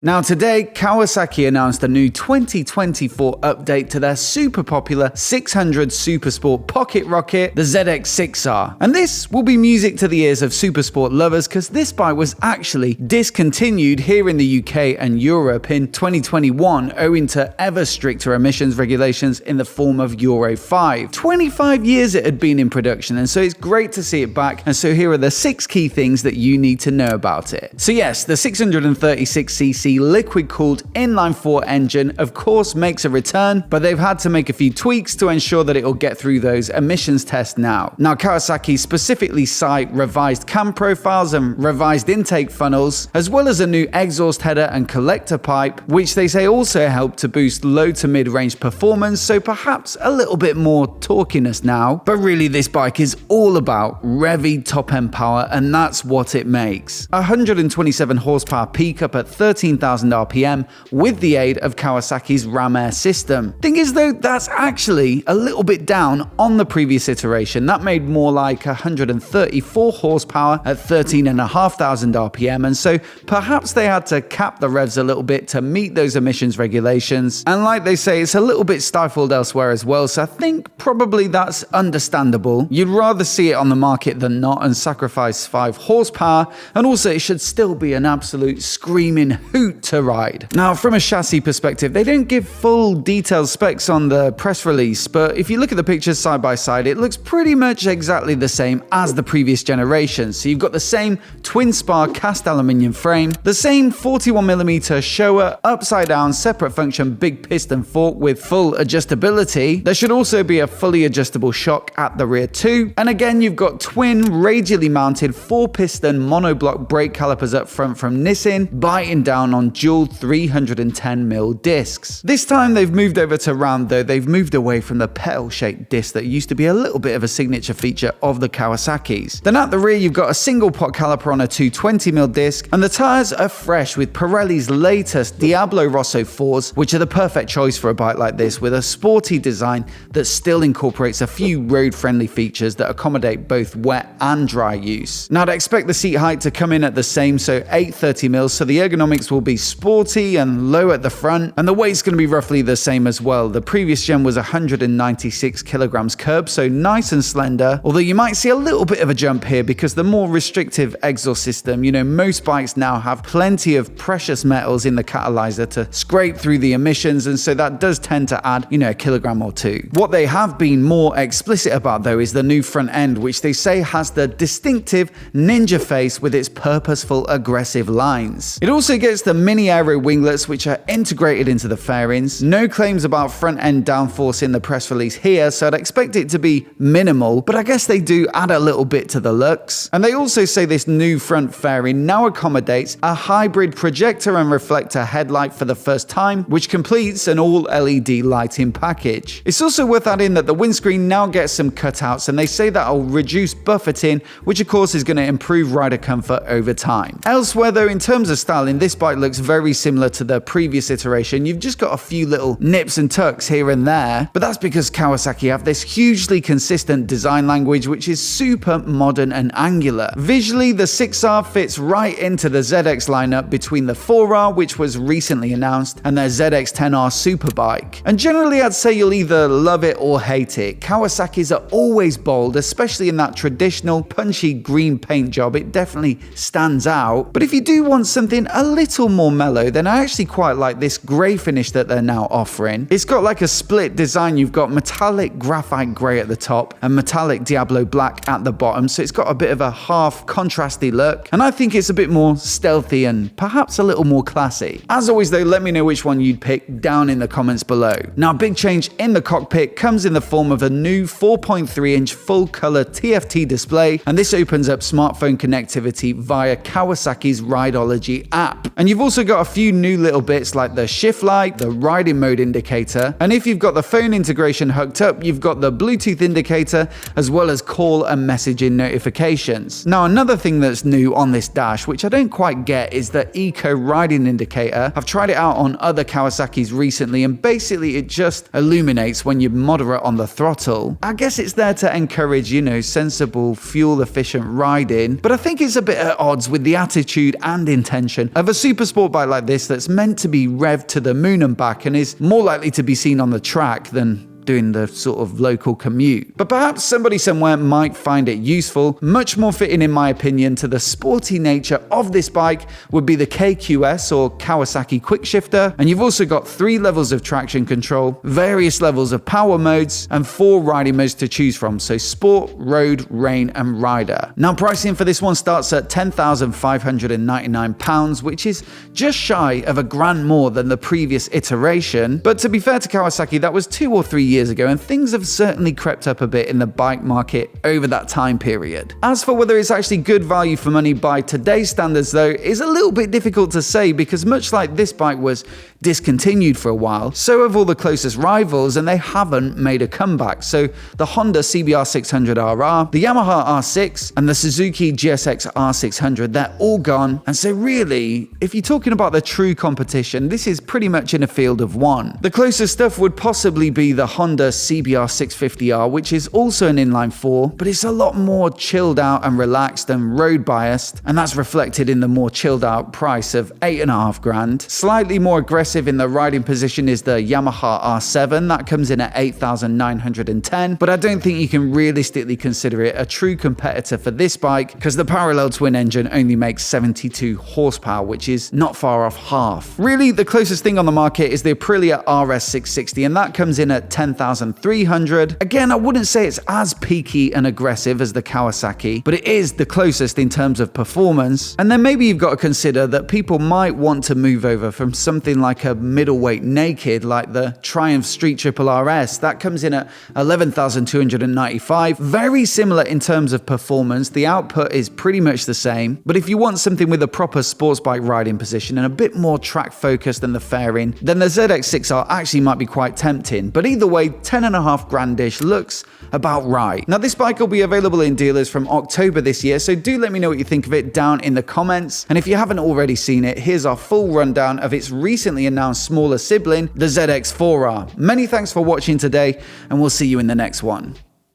Now today, Kawasaki announced a new 2024 update to their super popular 600 Supersport pocket rocket, the ZX-6R. And this will be music to the ears of Supersport lovers because this bike was actually discontinued here in the UK and Europe in 2021 owing to ever stricter emissions regulations in the form of Euro 5. 25 years it had been in production, and so it's great to see it back. And so here are the 6 key things that you need to know about it. So yes, the 636cc liquid-cooled inline-4 engine of course makes a return, but they've had to make a few tweaks to ensure that it will get through those emissions tests now. Now Kawasaki specifically cite revised cam profiles and revised intake funnels, as well as a new exhaust header and collector pipe, which they say also help to boost low to mid-range performance, so perhaps a little bit more torquiness now. But really this bike is all about revvy top-end power, and that's what it makes. 127 horsepower peak up at 13,000 RPM with the aid of Kawasaki's Ram Air system. Thing is though, that's actually a little bit down on the previous iteration. That made more like 134 horsepower at 13,500 RPM, and so perhaps they had to cap the revs a little bit to meet those emissions regulations. And like they say, it's a little bit stifled elsewhere as well, so I think probably that's understandable. You'd rather see it on the market than not and sacrifice 5 horsepower, and also it should still be an absolute screaming hoot to ride. Now from a chassis perspective, they don't give full detailed specs on the press release, but if you look at the pictures side by side, it looks pretty much exactly the same as the previous generation. So you've got the same twin spar cast aluminium frame, the same 41mm Showa upside down separate function big piston fork with full adjustability. There should also be a fully adjustable shock at the rear too, and again you've got twin radially mounted 4-piston monoblock brake calipers up front from Nissin, biting down on dual 310mm discs. This time they've moved over to round though. They've moved away from the petal-shaped disc that used to be a little bit of a signature feature of the Kawasaki's. Then at the rear you've got a single pot caliper on a 220mm disc, and the tyres are fresh with Pirelli's latest Diablo Rosso 4s, which are the perfect choice for a bike like this, with a sporty design that still incorporates a few road-friendly features that accommodate both wet and dry use. Now I'd expect the seat height to come in at the same, so 830mm, so the ergonomics will be sporty and low at the front, and the weight's going to be roughly the same as well. The previous gen was 196 kilograms curb, so nice and slender, although you might see a little bit of a jump here because the more restrictive exhaust system, most bikes now have plenty of precious metals in the catalyzer to scrape through the emissions, and so that does tend to add, a kilogram or two. What they have been more explicit about though is the new front end, which they say has the distinctive ninja face with its purposeful aggressive lines. It also gets the mini aero winglets, which are integrated into the fairings. No claims about front end downforce in the press release here, so I'd expect it to be minimal, but I guess they do add a little bit to the looks. And they also say this new front fairing now accommodates a hybrid projector and reflector headlight for the first time, which completes an all LED lighting package. It's also worth adding that the windscreen now gets some cutouts, and they say that'll reduce buffeting, which of course is going to improve rider comfort over time. Elsewhere though, in terms of styling, this bike looks very similar to the previous iteration. You've just got a few little nips and tucks here and there, but that's because Kawasaki have this hugely consistent design language which is super modern and angular. Visually, the 6R fits right into the ZX lineup between the 4R, which was recently announced, and their ZX-10R superbike. And generally I'd say you'll either love it or hate it. Kawasaki's are always bold, especially in that traditional punchy green paint job. It definitely stands out. But if you do want something a little more mellow, then I actually quite like this grey finish that they're now offering. It's got like a split design. You've got metallic graphite grey at the top and metallic Diablo black at the bottom, so it's got a bit of a half contrasty look, and I think it's a bit more stealthy and perhaps a little more classy. As always though, let me know which one you'd pick down in the comments below. Now a big change in the cockpit comes in the form of a new 4.3-inch full color TFT display, and this opens up smartphone connectivity via Kawasaki's Rideology app. And you've also got a few new little bits like the shift light, the riding mode indicator, and if you've got the phone integration hooked up, you've got the Bluetooth indicator as well as call and messaging notifications. Now another thing that's new on this dash, which I don't quite get, is the eco riding indicator. I've tried it out on other Kawasaki's recently, and basically it just illuminates when you're moderate on the throttle. I guess it's there to encourage, sensible, fuel efficient riding, but I think it's a bit at odds with the attitude and intention of a super sport bike like this that's meant to be revved to the moon and back and is more likely to be seen on the track than doing the sort of local commute. But perhaps somebody somewhere might find it useful. Much more fitting, in my opinion, to the sporty nature of this bike would be the KQS or Kawasaki Quickshifter, and you've also got 3 levels of traction control, various levels of power modes, and 4 riding modes to choose from, so sport, road, rain, and rider. Now, pricing for this one starts at £10,599, which is just shy of $1,000 more than the previous iteration. But to be fair to Kawasaki, that was 2 or 3 years ago, and things have certainly crept up a bit in the bike market over that time period. As for whether it's actually good value for money by today's standards, though, is a little bit difficult to say, because much like this bike was discontinued for a while, so have all the closest rivals, and they haven't made a comeback. So the Honda CBR 600RR, the Yamaha R6, and the Suzuki GSX R600, they're all gone. And so really, if you're talking about the true competition, this is pretty much in a field of one. The closest stuff would possibly be the Honda CBR 650R, which is also an inline 4, but it's a lot more chilled out and relaxed and road biased, and that's reflected in the more chilled out price of $8,500. Slightly more aggressive in the riding position is the Yamaha R7, that comes in at $8,910, but I don't think you can realistically consider it a true competitor for this bike, because the parallel twin engine only makes 72 horsepower, which is not far off half. Really, the closest thing on the market is the Aprilia RS660, and that comes in at $10,300. Again, I wouldn't say it's as peaky and aggressive as the Kawasaki, but it is the closest in terms of performance. And then maybe you've got to consider that people might want to move over from something like a middleweight naked, like the Triumph Street Triple RS. That comes in at $11,295. Very similar in terms of performance. The output is pretty much the same, but if you want something with a proper sports bike riding position and a bit more track focused than the fairing, then the ZX-6R actually might be quite tempting. But either way, $10,500-ish looks about right. Now, this bike will be available in dealers from October this year, so do let me know what you think of it down in the comments. And if you haven't already seen it, here's our full rundown of its recently announced smaller sibling, the ZX-4R. Many thanks for watching today, and we'll see you in the next one.